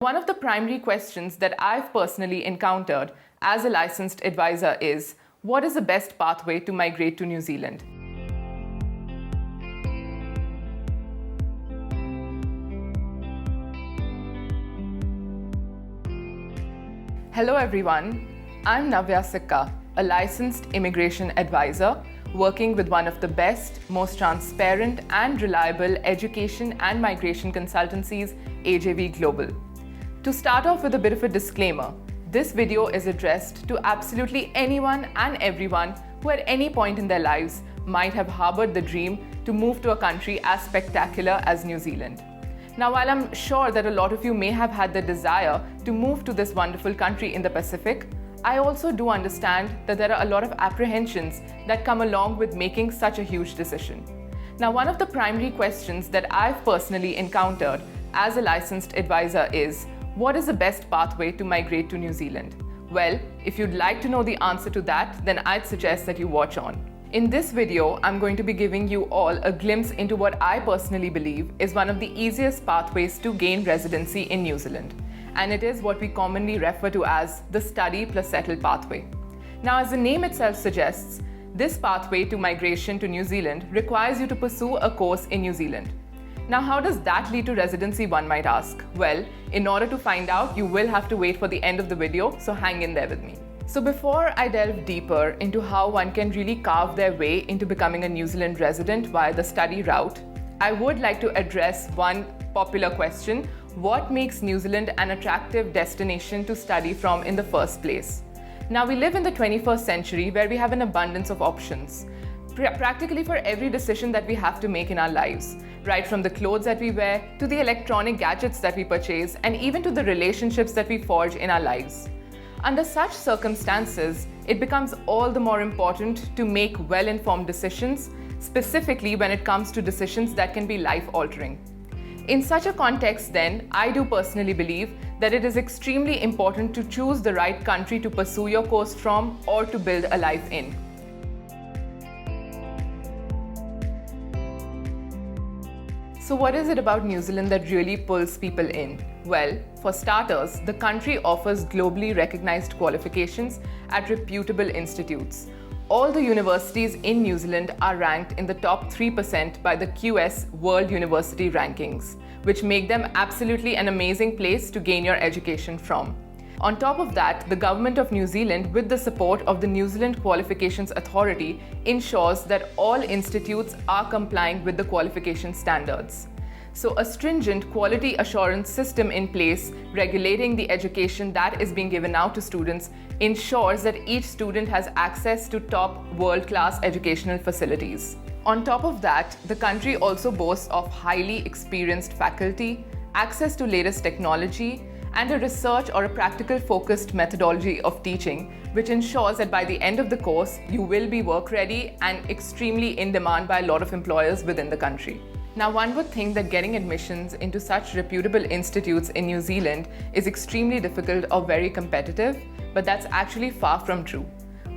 One of the primary questions that I've personally encountered as a licensed advisor is, what is the best pathway to migrate to New Zealand? Hello everyone, I'm Navya Sikka, a licensed immigration advisor working with one of the best, most transparent and reliable education and migration consultancies, AJV Global. To start off with a bit of a disclaimer, this video is addressed to absolutely anyone and everyone who at any point in their lives might have harbored the dream to move to a country as spectacular as New Zealand. Now, while I'm sure that a lot of you may have had the desire to move to this wonderful country in the Pacific, I also do understand that there are a lot of apprehensions that come along with making such a huge decision. Now, one of the primary questions that I've personally encountered as a licensed advisor is, what is the best pathway to migrate to New Zealand? Well, if you'd like to know the answer to that, then I'd suggest that you watch on. In this video, I'm going to be giving you all a glimpse into what I personally believe is one of the easiest pathways to gain residency in New Zealand. And it is what we commonly refer to as the study plus settle pathway. Now, as the name itself suggests, this pathway to migration to New Zealand requires you to pursue a course in New Zealand. Now, how does that lead to residency, one might ask? Well, in order to find out, you will have to wait for the end of the video, so hang in there with me. So before I delve deeper into how one can really carve their way into becoming a New Zealand resident via the study route, I would like to address one popular question: what makes New Zealand an attractive destination to study from in the first place? Now, we live in the 21st century where we have an abundance of options, practically for every decision that we have to make in our lives, right from the clothes that we wear to the electronic gadgets that we purchase and even to the relationships that we forge in our lives. Under such circumstances, it becomes all the more important to make well-informed decisions, specifically when it comes to decisions that can be life-altering. In such a context, then, I do personally believe that it is extremely important to choose the right country to pursue your course from or to build a life in. So what is it about New Zealand that really pulls people in? Well, for starters, the country offers globally recognized qualifications at reputable institutes. All the universities in New Zealand are ranked in the top 3% by the QS World University Rankings, which make them absolutely an amazing place to gain your education from. On top of that, the government of New Zealand, with the support of the New Zealand Qualifications Authority, ensures that all institutes are complying with the qualification standards. So a stringent quality assurance system in place regulating the education that is being given out to students ensures that each student has access to top world-class educational facilities. On top of that, the country also boasts of highly experienced faculty, access to latest technology, and a research or a practical focused methodology of teaching, which ensures that by the end of the course, you will be work ready and extremely in demand by a lot of employers within the country. Now, one would think that getting admissions into such reputable institutes in New Zealand is extremely difficult or very competitive, but that's actually far from true.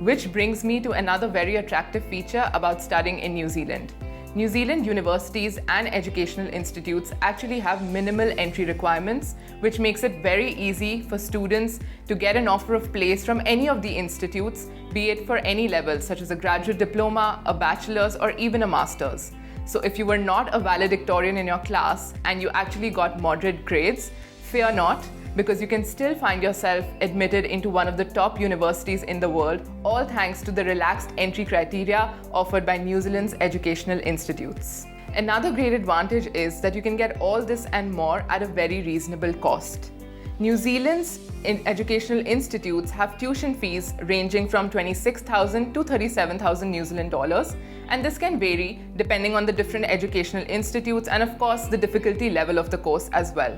Which brings me to another very attractive feature about studying in New Zealand. New Zealand universities and educational institutes actually have minimal entry requirements, which makes it very easy for students to get an offer of place from any of the institutes, be it for any level, such as a graduate diploma, a bachelor's, or even a master's. So if you were not a valedictorian in your class and you actually got moderate grades, fear not, because you can still find yourself admitted into one of the top universities in the world, all thanks to the relaxed entry criteria offered by New Zealand's educational institutes. Another great advantage is that you can get all this and more at a very reasonable cost. New Zealand's educational institutes have tuition fees ranging from 26,000 to 37,000 New Zealand dollars, and this can vary depending on the different educational institutes and of course the difficulty level of the course as well.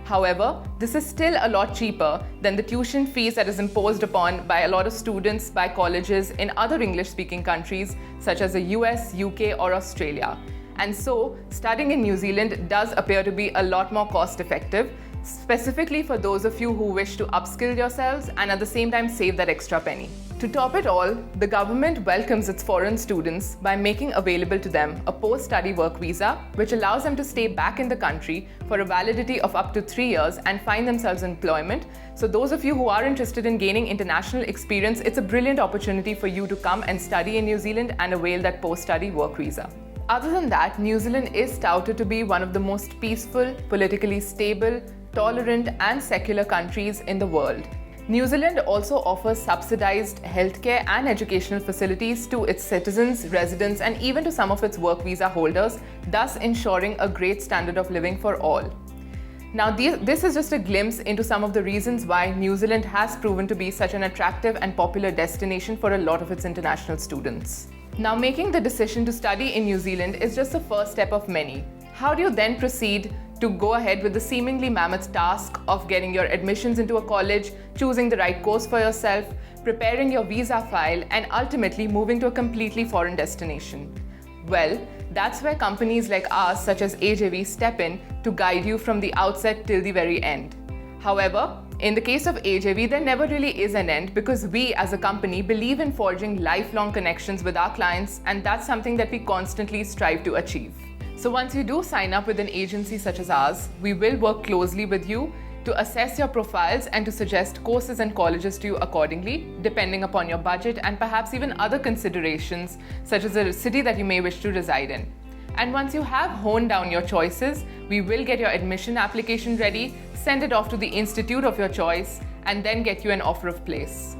However, this is still a lot cheaper than the tuition fees that is imposed upon by a lot of students by colleges in other English-speaking countries such as the US, UK, or Australia. And so, studying in New Zealand does appear to be a lot more cost-effective, specifically for those of you who wish to upskill yourselves and at the same time save that extra penny. To top it all, the government welcomes its foreign students by making available to them a post-study work visa, which allows them to stay back in the country for a validity of up to 3 years and find themselves employment. So those of you who are interested in gaining international experience, it's a brilliant opportunity for you to come and study in New Zealand and avail that post-study work visa. Other than that, New Zealand is touted to be one of the most peaceful, politically stable, tolerant and secular countries in the world. New Zealand also offers subsidized healthcare and educational facilities to its citizens, residents, and even to some of its work visa holders, thus ensuring a great standard of living for all. Now, this is just a glimpse into some of the reasons why New Zealand has proven to be such an attractive and popular destination for a lot of its international students. Now, making the decision to study in New Zealand is just the first step of many. How do you then proceed to go ahead with the seemingly mammoth task of getting your admissions into a college, choosing the right course for yourself, preparing your visa file, and ultimately moving to a completely foreign destination? Well, that's where companies like ours, such as AJV, step in to guide you from the outset till the very end. However, in the case of AJV, there never really is an end because we as a company believe in forging lifelong connections with our clients, and that's something that we constantly strive to achieve. So once you do sign up with an agency such as ours, we will work closely with you to assess your profiles and to suggest courses and colleges to you accordingly, depending upon your budget and perhaps even other considerations such as the city that you may wish to reside in. And once you have honed down your choices, we will get your admission application ready, send it off to the institute of your choice, and then get you an offer of place.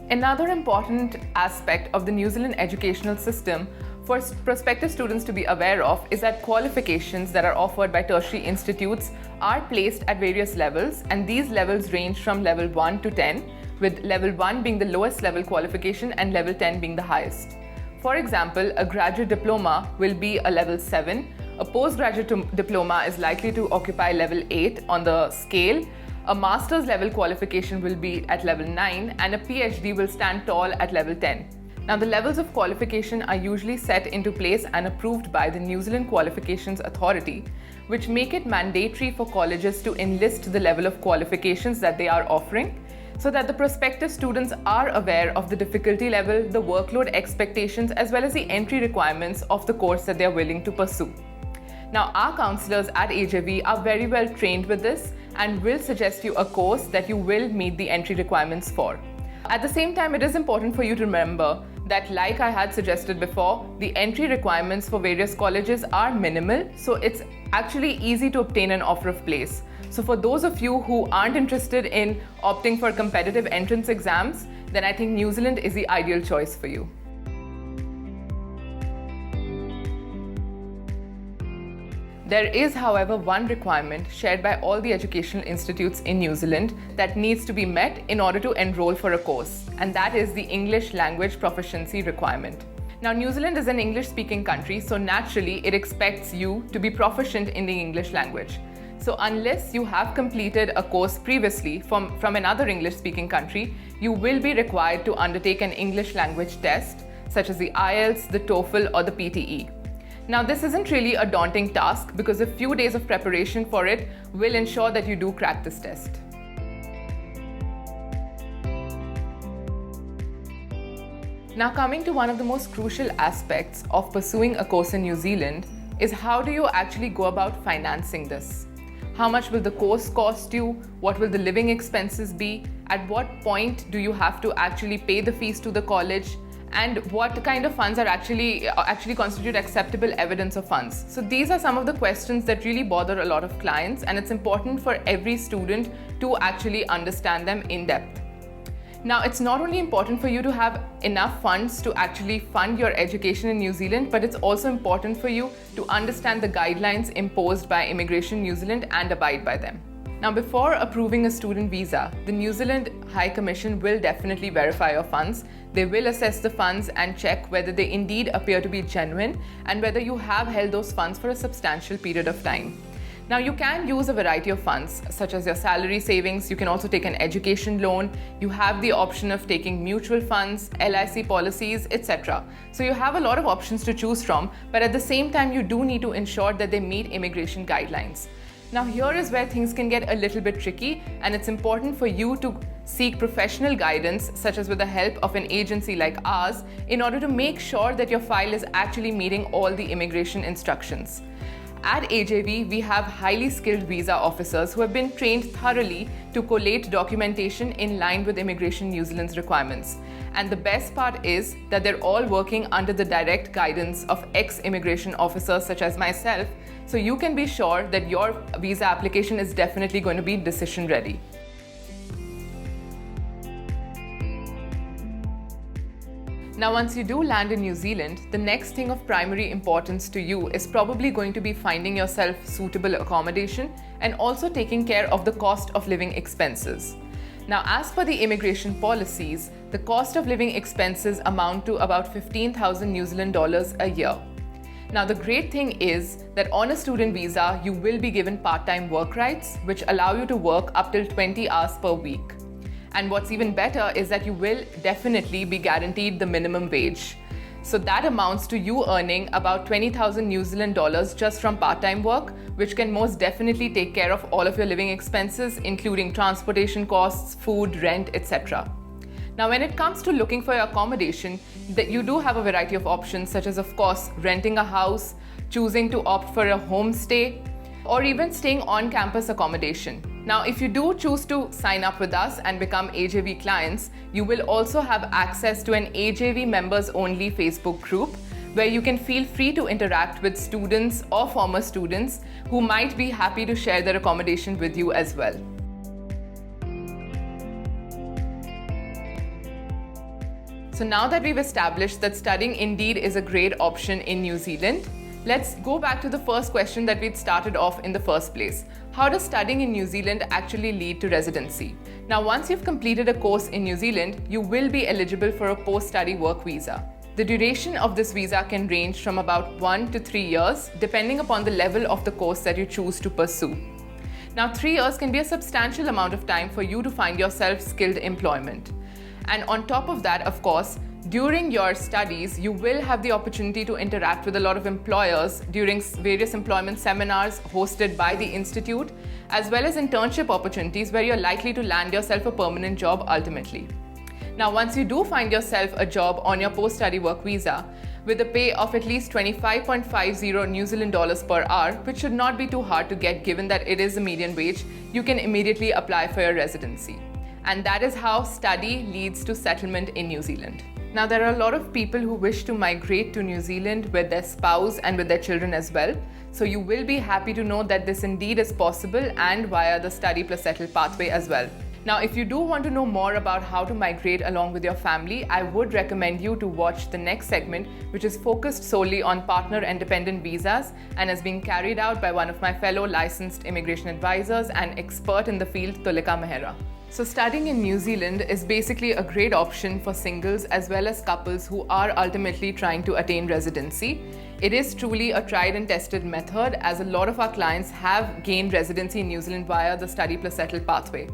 Another important aspect of the New Zealand educational system for prospective students to be aware of is that qualifications that are offered by tertiary institutes are placed at various levels, and these levels range from level 1 to 10, with level 1 being the lowest level qualification and level 10 being the highest. For example, a graduate diploma will be a level 7, a postgraduate diploma is likely to occupy level 8 on the scale, a master's level qualification will be at level 9, and a PhD will stand tall at level 10. Now, the levels of qualification are usually set into place and approved by the New Zealand Qualifications Authority, which make it mandatory for colleges to enlist the level of qualifications that they are offering, so that the prospective students are aware of the difficulty level, the workload expectations, as well as the entry requirements of the course that they are willing to pursue. Now, our counselors at AJV are very well trained with this and will suggest you a course that you will meet the entry requirements for. At the same time, it is important for you to remember that, like I had suggested before, the entry requirements for various colleges are minimal, so it's actually easy to obtain an offer of place. So for those of you who aren't interested in opting for competitive entrance exams, then I think New Zealand is the ideal choice for you. There is, however, one requirement shared by all the educational institutes in New Zealand that needs to be met in order to enroll for a course, and that is the English language proficiency requirement. Now, New Zealand is an English-speaking country, so naturally it expects you to be proficient in the English language. So unless you have completed a course previously from another English-speaking country, you will be required to undertake an English language test, such as the IELTS, the TOEFL, or the PTE. Now, this isn't really a daunting task because a few days of preparation for it will ensure that you do crack this test. Now, coming to one of the most crucial aspects of pursuing a course in New Zealand is how do you actually go about financing this? How much will the course cost you? What will the living expenses be? At what point do you have to actually pay the fees to the college? And what kind of funds are actually constitute acceptable evidence of funds? So these are some of the questions that really bother a lot of clients, and it's important for every student to actually understand them in depth. Now, it's not only important for you to have enough funds to actually fund your education in New Zealand, but it's also important for you to understand the guidelines imposed by Immigration New Zealand and abide by them. Now, before approving a student visa, the New Zealand High Commission will definitely verify your funds. They will assess the funds and check whether they indeed appear to be genuine and whether you have held those funds for a substantial period of time. Now, you can use a variety of funds, such as your salary savings. You can also take an education loan. You have the option of taking mutual funds, LIC policies, etc. So you have a lot of options to choose from, but at the same time, you do need to ensure that they meet immigration guidelines. Now, here is where things can get a little bit tricky, and it's important for you to seek professional guidance, such as with the help of an agency like ours, in order to make sure that your file is actually meeting all the immigration instructions. At AJV, we have highly skilled visa officers who have been trained thoroughly to collate documentation in line with Immigration New Zealand's requirements. And the best part is that they're all working under the direct guidance of ex-immigration officers such as myself, so you can be sure that your visa application is definitely going to be decision ready. Now, once you do land in New Zealand, the next thing of primary importance to you is probably going to be finding yourself suitable accommodation and also taking care of the cost of living expenses. Now, as per the immigration policies, the cost of living expenses amount to about 15,000 New Zealand dollars a year. Now, the great thing is that on a student visa, you will be given part-time work rights, which allow you to work up till 20 hours per week. And what's even better is that you will definitely be guaranteed the minimum wage. So that amounts to you earning about 20,000 New Zealand dollars just from part-time work, which can most definitely take care of all of your living expenses, including transportation costs, food, rent, etc. Now, when it comes to looking for your accommodation, that you do have a variety of options, such as, of course, renting a house, choosing to opt for a homestay, or even staying on campus accommodation. Now, if you do choose to sign up with us and become AJV clients, you will also have access to an AJV members only Facebook group where you can feel free to interact with students or former students who might be happy to share their accommodation with you as well. So now that we've established that studying indeed is a great option in New Zealand, let's go back to the first question that we'd started off in the first place. How does studying in New Zealand actually lead to residency? Now, once you've completed a course in New Zealand, you will be eligible for a post-study work visa. The duration of this visa can range from about 1 to 3 years, depending upon the level of the course that you choose to pursue. Now, 3 years can be a substantial amount of time for you to find yourself skilled employment. And on top of that, of course, during your studies, you will have the opportunity to interact with a lot of employers during various employment seminars hosted by the Institute, as well as internship opportunities where you're likely to land yourself a permanent job ultimately. Now, once you do find yourself a job on your post-study work visa, with a pay of at least 25.50 New Zealand dollars per hour, which should not be too hard to get given that it is a median wage, you can immediately apply for your residency. And that is how study leads to settlement in New Zealand. Now, there are a lot of people who wish to migrate to New Zealand with their spouse and with their children as well. So you will be happy to know that this indeed is possible and via the Study Plus Settle pathway as well. Now, if you do want to know more about how to migrate along with your family, I would recommend you to watch the next segment, which is focused solely on partner and dependent visas and is being carried out by one of my fellow licensed immigration advisors and expert in the field, Tulika Mehra. So studying in New Zealand is basically a great option for singles as well as couples who are ultimately trying to attain residency. It is truly a tried and tested method, as a lot of our clients have gained residency in New Zealand via the Study Plus Settle pathway.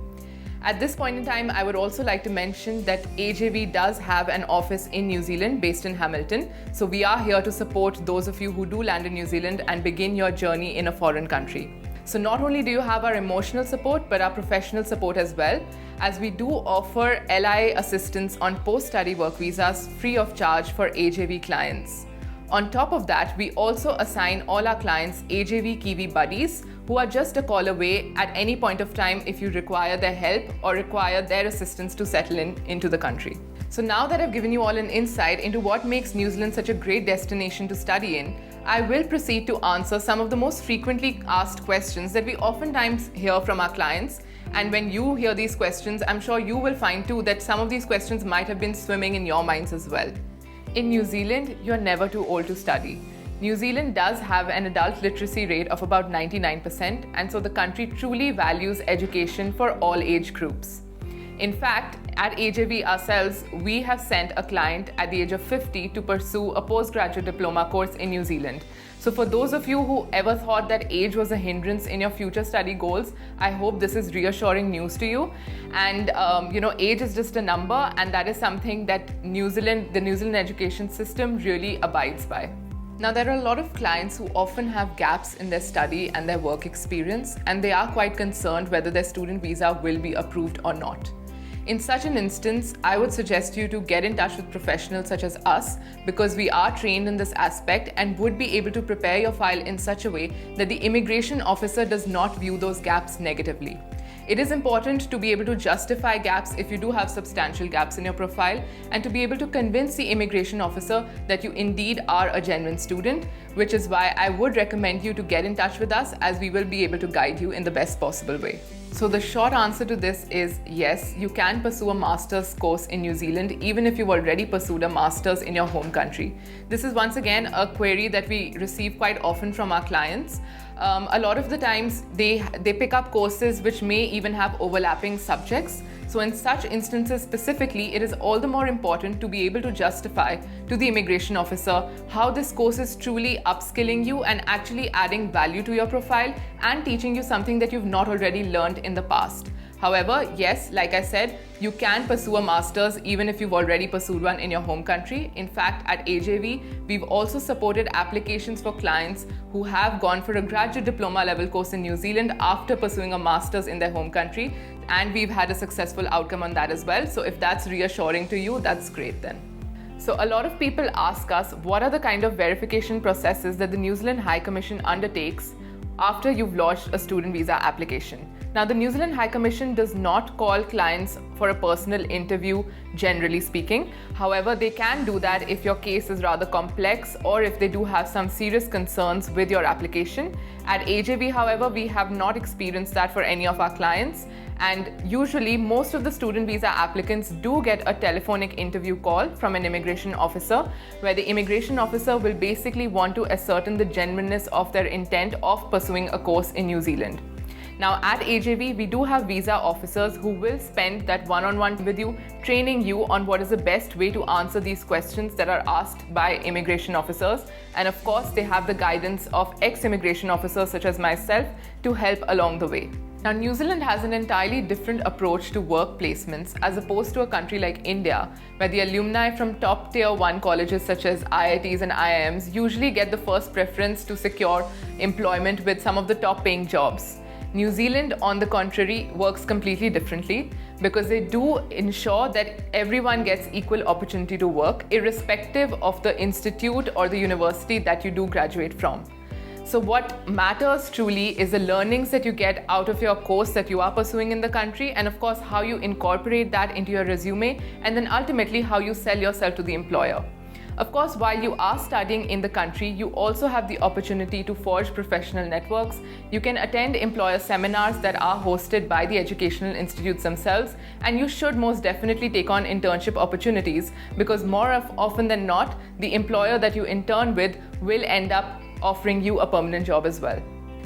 At this point in time, I would also like to mention that AJV does have an office in New Zealand based in Hamilton. So we are here to support those of you who do land in New Zealand and begin your journey in a foreign country. So not only do you have our emotional support, but our professional support as well, as we do offer LI assistance on post-study work visas free of charge for AJV clients. On top of that, we also assign all our clients AJV Kiwi buddies who are just a call away at any point of time if you require their help or require their assistance to settle into the country. So now that I've given you all an insight into what makes New Zealand such a great destination to study in, I will proceed to answer some of the most frequently asked questions that we oftentimes hear from our clients. And when you hear these questions, I'm sure you will find too that some of these questions might have been swimming in your minds as well. In New Zealand, you're never too old to study. New Zealand does have an adult literacy rate of about 99%, and so the country truly values education for all age groups. In fact, At AJV ourselves, we have sent a client at the age of 50 to pursue a postgraduate diploma course in New Zealand. So for those of you who ever thought that age was a hindrance in your future study goals, I hope this is reassuring news to you. And age is just a number, and that is something that the New Zealand education system really abides by. Now, there are a lot of clients who often have gaps in their study and their work experience, and they are quite concerned whether their student visa will be approved or not. In such an instance, I would suggest you to get in touch with professionals such as us, because we are trained in this aspect and would be able to prepare your file in such a way that the immigration officer does not view those gaps negatively. It is important to be able to justify gaps if you do have substantial gaps in your profile, and to be able to convince the immigration officer that you indeed are a genuine student, which is why I would recommend you to get in touch with us, as we will be able to guide you in the best possible way. So the short answer to this is yes, you can pursue a master's course in New Zealand even if you've already pursued a master's in your home country. This is once again a query that we receive quite often from our clients. A lot of the times they pick up courses which may even have overlapping subjects. So in such instances specifically, it is all the more important to be able to justify to the immigration officer how this course is truly upskilling you and actually adding value to your profile and teaching you something that you've not already learned in the past. However, yes, like I said, you can pursue a master's even if you've already pursued one in your home country. In fact, at AJV, we've also supported applications for clients who have gone for a graduate diploma level course in New Zealand after pursuing a master's in their home country, and we've had a successful outcome on that as well. So if that's reassuring to you, that's great then. So a lot of people ask us, what are the kind of verification processes that the New Zealand High Commission undertakes after you've lodged a student visa application? Now, the New Zealand High Commission does not call clients for a personal interview, generally speaking. However, they can do that if your case is rather complex or if they do have some serious concerns with your application. At AJV, however, we have not experienced that for any of our clients. And usually, most of the student visa applicants do get a telephonic interview call from an immigration officer, where the immigration officer will basically want to ascertain the genuineness of their intent of pursuing a course in New Zealand. Now, at AJV, we do have visa officers who will spend that one-on-one with you, training you on what is the best way to answer these questions that are asked by immigration officers. And of course, they have the guidance of ex-immigration officers such as myself to help along the way. Now, New Zealand has an entirely different approach to work placements as opposed to a country like India, where the alumni from top tier 1 colleges such as IITs and IIMs usually get the first preference to secure employment with some of the top paying jobs. New Zealand, on the contrary, works completely differently because they do ensure that everyone gets equal opportunity to work, irrespective of the institute or the university that you do graduate from. So what matters truly is the learnings that you get out of your course that you are pursuing in the country, and of course how you incorporate that into your resume, and then ultimately how you sell yourself to the employer. Of course, while you are studying in the country, you also have the opportunity to forge professional networks. You can attend employer seminars that are hosted by the educational institutes themselves, and you should most definitely take on internship opportunities, because more often than not, the employer that you intern with will end up offering you a permanent job as well.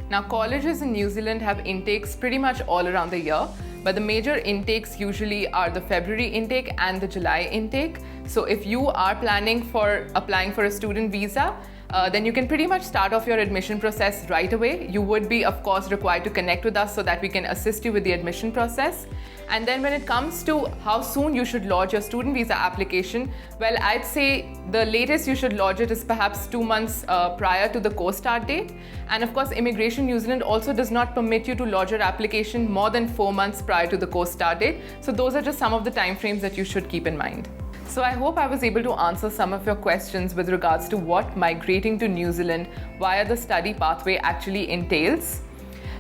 Now, colleges in New Zealand have intakes pretty much all around the year, but the major intakes usually are the February intake and the July intake. So if you are planning for applying for a student visa, then you can pretty much start off your admission process right away. You would be, of course, required to connect with us so that we can assist you with the admission process. And then when it comes to how soon you should lodge your student visa application, well, I'd say the latest you should lodge it is perhaps 2 months prior to the course start date. And of course, Immigration New Zealand also does not permit you to lodge your application more than 4 months prior to the course start date. So those are just some of the timeframes that you should keep in mind. So I hope I was able to answer some of your questions with regards to what migrating to New Zealand via the study pathway actually entails.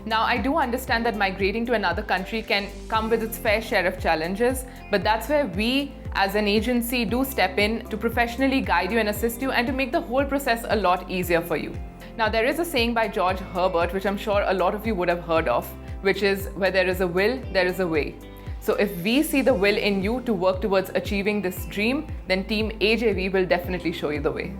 Now, I do understand that migrating to another country can come with its fair share of challenges, but that's where we as an agency do step in to professionally guide you and assist you and to make the whole process a lot easier for you. Now, there is a saying by George Herbert, which I'm sure a lot of you would have heard of, which is, where there is a will, there is a way. So if we see the will in you to work towards achieving this dream, then Team AJV will definitely show you the way.